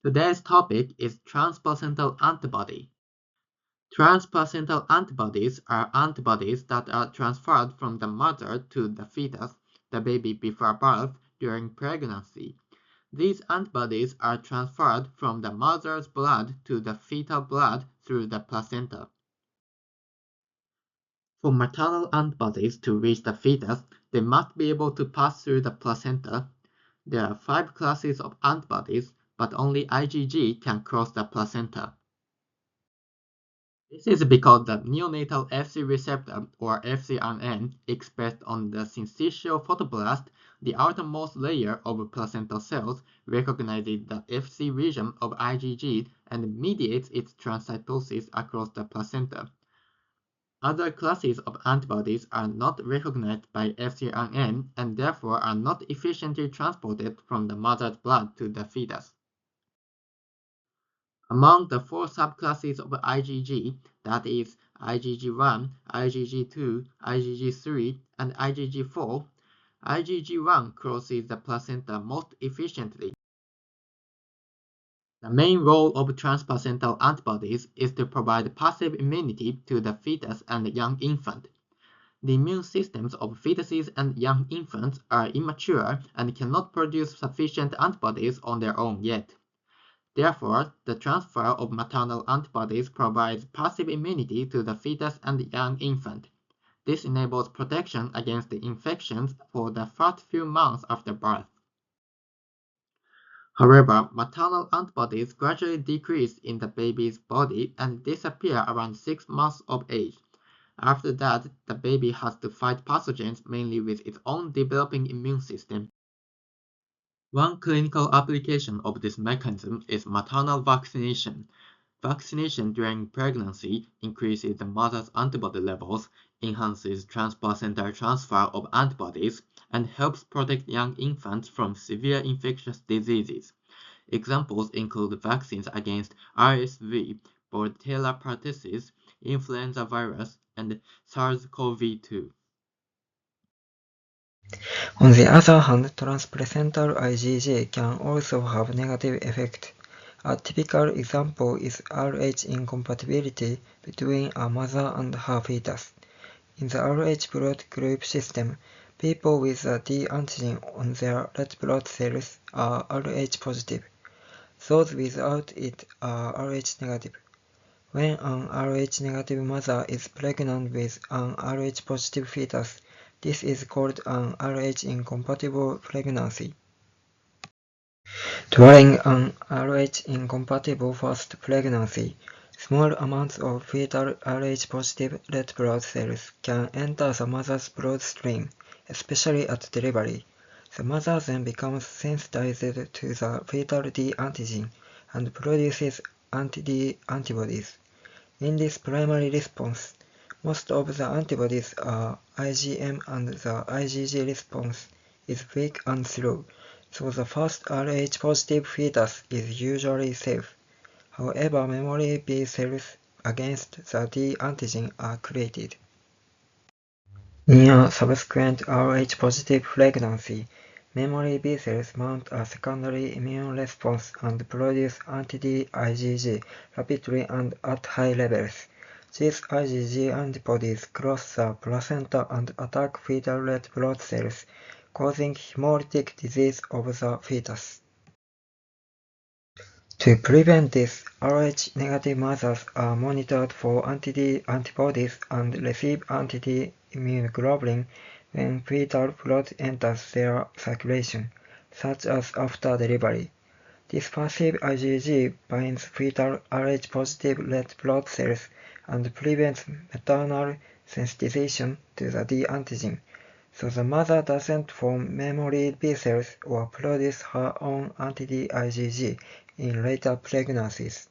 Today's topic is transplacental antibody. Transplacental antibodies are antibodies that are transferred from the mother to the fetus, the baby before birth, during pregnancy. These antibodies are transferred from the mother's blood to the fetal blood through the placenta. For maternal antibodies to reach the fetus, they must be able to pass through the placenta. There are 5 classes of antibodies, but only IgG can cross the placenta. This is because the neonatal Fc receptor, or FcRn, expressed on the syncytial photoblast, the outermost layer of placental cells, recognizes the Fc region of IgG and mediates its transcytosis across the placenta. Other classes of antibodies are not recognized by FcRn and therefore are not efficiently transported from the mother's blood to the fetus. Among the 4 subclasses of IgG, that is, IgG1, IgG2, IgG3, and IgG4, IgG1 crosses the placenta most efficiently. The main role of transplacental antibodies is to provide passive immunity to the fetus and young infant. The immune systems of fetuses and young infants are immature and cannot produce sufficient antibodies on their own yet. Therefore, the transfer of maternal antibodies provides passive immunity to the fetus and young infant. This enables protection against the infections for the first few months after birth. However, maternal antibodies gradually decrease in the baby's body and disappear around 6 months of age. After that, the baby has to fight pathogens mainly with its own developing immune system. One clinical application of this mechanism is maternal vaccination. Vaccination during pregnancy increases the mother's antibody levels, enhances transplacental transfer of antibodies, and helps protect young infants from severe infectious diseases. Examples include vaccines against RSV, Bordetella pertussis, influenza virus, and SARS-CoV-2. On the other hand, transplacental IgG can also have negative effect. A typical example is Rh incompatibility between a mother and her fetus. In the Rh blood group system, people with a D antigen on their red blood cells are Rh positive. Those without it are Rh negative. When an Rh negative mother is pregnant with an Rh positive fetus, this is called an Rh incompatible pregnancy. During an Rh incompatible first pregnancy, small amounts of fetal Rh positive red blood cells can enter the mother's bloodstream, especially at delivery. The mother then becomes sensitized to the fetal D antigen and produces anti-D antibodies. In this primary response, most of the antibodies are IgM and the IgG response is weak and slow, so the first Rh positive fetus is usually safe. However, memory B cells against the D antigen are created. In a subsequent Rh positive pregnancy, memory B cells mount a secondary immune response and produce anti-D IgG rapidly and at high levels. These IgG antibodies cross the placenta and attack fetal red blood cells, causing hemolytic disease of the fetus. To prevent this, Rh negative mothers are monitored for anti-D antibodies and receive anti-D immunoglobulin when fetal blood enters their circulation, such as after delivery. This passive IgG binds fetal Rh positive red blood cells and prevents maternal sensitization to the D antigen, so the mother doesn't form memory B cells or produce her own anti-D IgG in later pregnancies.